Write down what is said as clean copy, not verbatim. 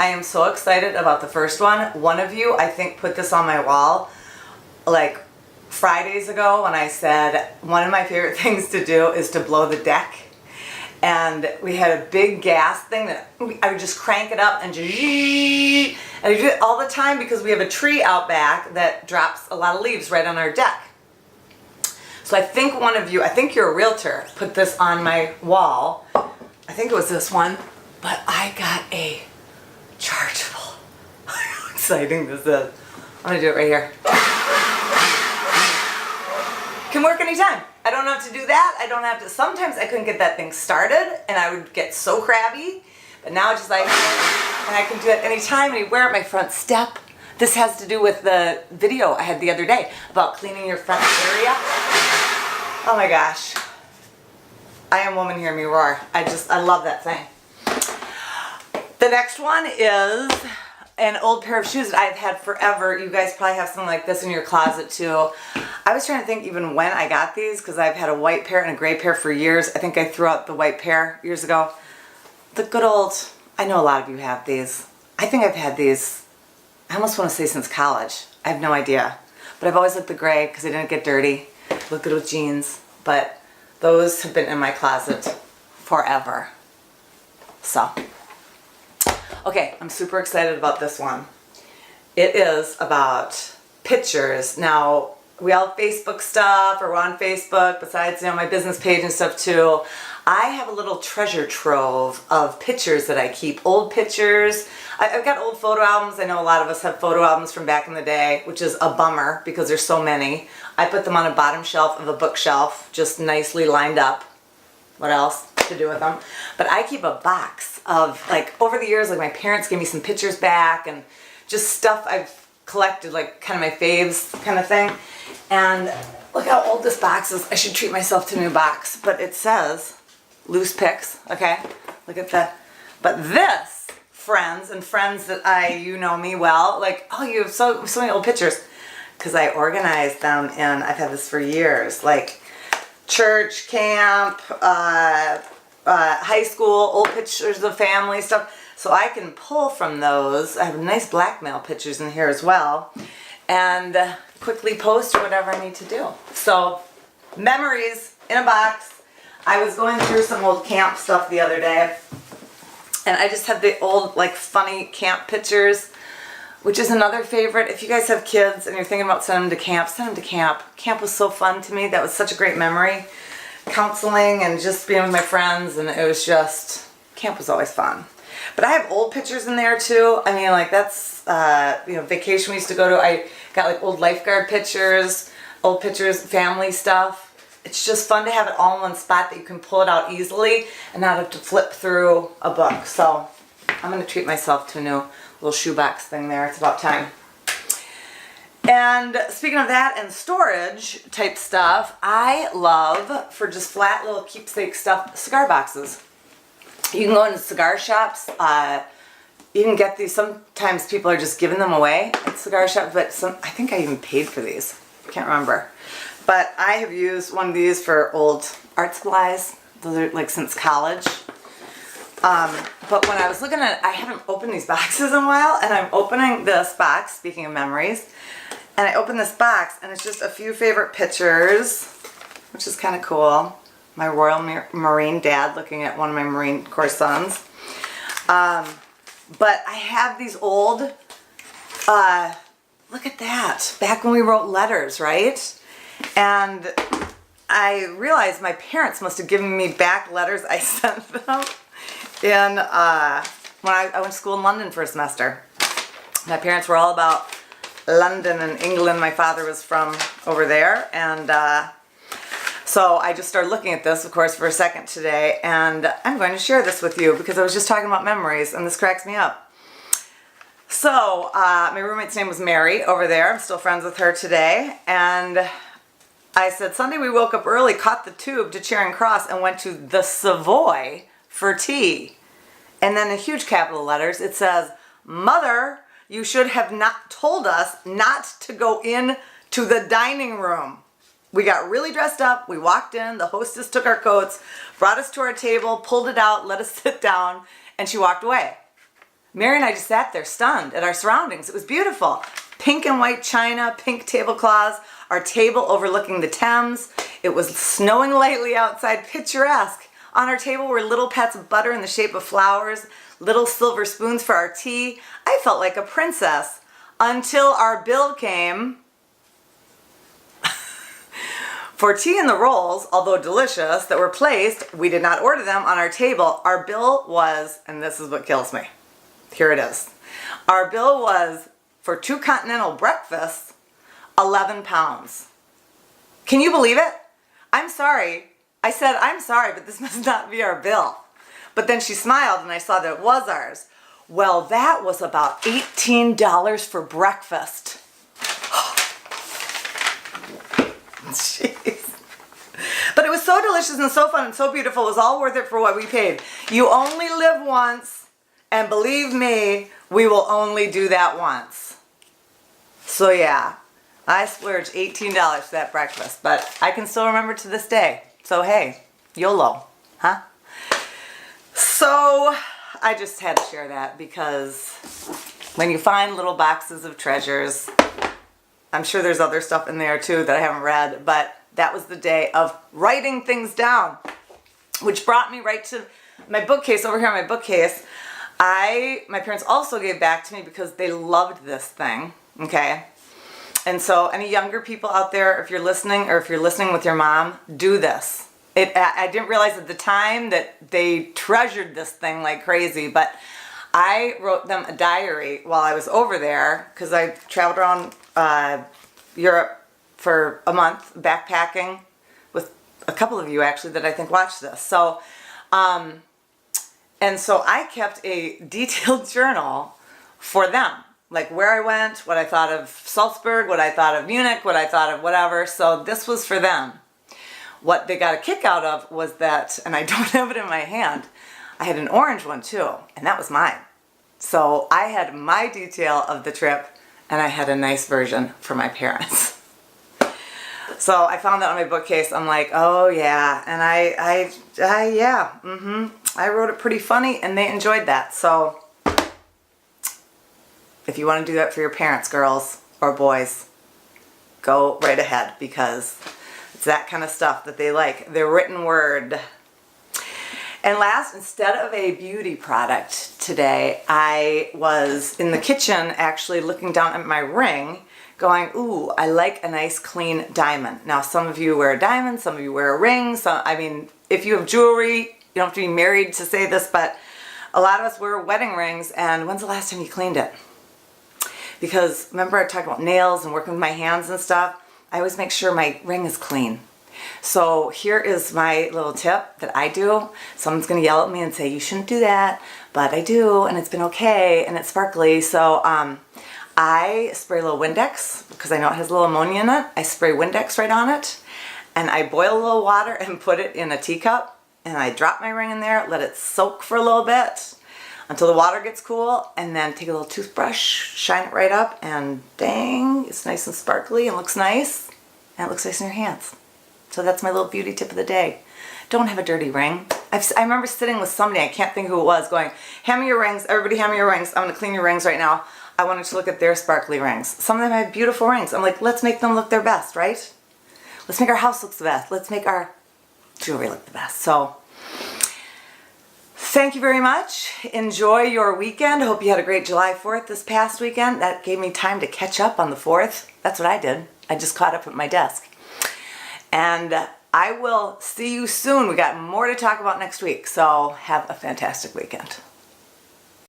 I am so excited about the first one. One of you, I think, put this on my wall like Fridays ago when I said one of my favorite things to do is to blow the deck. And we had a big gas thing that I would just crank it up and just, and I do it all the time because we have a tree out back that drops a lot of leaves right on our deck. So I think one of you, I think you're a realtor, put this on my wall. I think it was this one, but I got a chargeable. How exciting this is. I'm gonna do it right here. Can work anytime. I don't have to do that. I don't have to, sometimes I couldn't get that thing started and I would get so crabby, but now it's just like, and I can do it anytime, anywhere at my front step. This has to do with the video I had the other day about cleaning your front area. Oh my gosh. I am woman, hear me roar. I love that thing. The next one is an old pair of shoes that I've had forever. You guys probably have something like this in your closet too. I was trying to think even when I got these because I've had a white pair and a gray pair for years. I think I threw out the white pair years ago. The good old, I know a lot of you have these. I think I've had these, I almost want to say since college. I have no idea. But I've always liked the gray because they didn't get dirty. Look good with jeans. But those have been in my closet forever. So. Okay, I'm super excited about this one. It is about pictures. Now, we all Facebook stuff, or we're on Facebook, besides, my business page and stuff too. I have a little treasure trove of pictures that I keep. Old pictures. I've got old photo albums. I know a lot of us have photo albums from back in the day, which is a bummer because there's so many. I put them on a bottom shelf of a bookshelf, just nicely lined up. What else to do with them? But I keep a box of, like, over the years, like my parents gave me some pictures back and just stuff I've collected, like kind of my faves kind of thing. And look how old this box is. I should treat myself to a new box. But it says loose pics, okay? Look at that. But this, friends, and friends that you know me well, like, oh, you have so many old pictures. Because I organized them, and I've had this for years. Like church, camp, high school, old pictures of family stuff. So I can pull from those. I have nice blackmail pictures in here as well. And quickly post or whatever I need to do. So, memories in a box. I was going through some old camp stuff the other day. And I just have the old, like, funny camp pictures, which is another favorite. If you guys have kids and you're thinking about sending them to camp, send them to camp. Camp was so fun to me. That was such a great memory. Counseling and just being with my friends, and it was just, camp was always fun. But I have old pictures in there too. I mean, like, that's, vacation we used to go to. I got like old lifeguard pictures, old pictures, family stuff. It's just fun to have it all in one spot that you can pull it out easily and not have to flip through a book. So I'm going to treat myself to a new little shoebox thing there. It's about time. And speaking of that and storage type stuff, I love, for just flat little keepsake stuff, cigar boxes. You can go into cigar shops. You can get these. Sometimes people are just giving them away at cigar shops, but I think I even paid for these. Can't remember. But I have used one of these for old art supplies. Those are like since college. But when I was looking at it, I haven't opened these boxes in a while, and I'm opening this box, speaking of memories, and I opened this box, and it's just a few favorite pictures, which is kind of cool. My Royal Marine dad looking at one of my Marine Corps sons. But I have these old, look at that, back when we wrote letters, right? And I realized my parents must have given me back letters I sent them when I went to school in London for a semester. My parents were all about London and England. My father was from over there, and so I just started looking at this, of course, for a second today, and I'm going to share this with you because I was just talking about memories, and this cracks me up. So, my roommate's name was Mary over there. I'm still friends with her today, and I said, Sunday we woke up early, caught the tube to Charing Cross, and went to the Savoy for tea. And then in huge capital letters, it says, Mother, you should have not told us not to go in to the dining room. We got really dressed up, we walked in, the hostess took our coats, brought us to our table, pulled it out, let us sit down, and she walked away. Mary and I just sat there stunned at our surroundings. It was beautiful. Pink and white china, pink tablecloths, our table overlooking the Thames. It was snowing lightly outside, picturesque. On our table were little pats of butter in the shape of flowers, little silver spoons for our tea. I felt like a princess until our bill came for tea and the rolls, although delicious, that were placed. We did not order them on our table. Our bill was, and this is what kills me. Here it is. Our bill was for 2 continental breakfasts, 11 pounds. Can you believe it? I'm sorry. I said, I'm sorry, but this must not be our bill. But then she smiled and I saw that it was ours. Well, that was about $18 for breakfast. Jeez. But it was so delicious and so fun and so beautiful. It was all worth it for what we paid. You only live once, and believe me, we will only do that once. So yeah, I splurged $18 for that breakfast, but I can still remember to this day. So hey, YOLO, huh? So I just had to share that because when you find little boxes of treasures, I'm sure there's other stuff in there too that I haven't read, but that was the day of writing things down, which brought me right to my bookcase. Over here on my bookcase, my parents also gave back to me because they loved this thing, okay? And so any younger people out there, if you're listening or if you're listening with your mom, do this. I didn't realize at the time that they treasured this thing like crazy, but I wrote them a diary while I was over there because I traveled around Europe for a month backpacking with a couple of you actually that I think watched this. So, and so I kept a detailed journal for them, like where I went, what I thought of Salzburg, what I thought of Munich, what I thought of whatever. So this was for them. What they got a kick out of was that, and I don't have it in my hand, I had an orange one too, and that was mine. So I had my detail of the trip, and I had a nice version for my parents. So I found that on my bookcase. I'm like, oh yeah, and I wrote it pretty funny, and they enjoyed that. So if you want to do that for your parents, girls or boys, go right ahead because it's that kind of stuff that they like, the written word. And last, instead of a beauty product today, I was in the kitchen actually looking down at my ring going, ooh, I like a nice clean diamond. Now, some of you wear a diamond, some of you wear a ring. So, I mean, if you have jewelry, you don't have to be married to say this, but a lot of us wear wedding rings, and when's the last time you cleaned it? Because remember I talked about nails and working with my hands and stuff? I always make sure my ring is clean. So here is my little tip that I do. Someone's going to yell at me and say, you shouldn't do that, but I do, and it's been okay, and it's sparkly. So I spray a little Windex, because I know it has a little ammonia in it. I spray Windex right on it, and I boil a little water and put it in a teacup, and I drop my ring in there, let it soak for a little bit until the water gets cool, and then take a little toothbrush, shine it right up, and dang, it's nice and sparkly and looks nice, and it looks nice in your hands. So that's my little beauty tip of the day. Don't have a dirty ring. I remember sitting with somebody, I can't think who it was, going, hand me your rings, everybody hand me your rings, I'm going to clean your rings right now. I wanted to look at their sparkly rings. Some of them have beautiful rings. I'm like, let's make them look their best, right? Let's make our house look the best. Let's make our jewelry look the best. So, thank you very much. Enjoy your weekend. Hope you had a great July 4th this past weekend. That gave me time to catch up on the 4th. That's what I did. I just caught up at my desk. And I will see you soon. We got more to talk about next week. So have a fantastic weekend.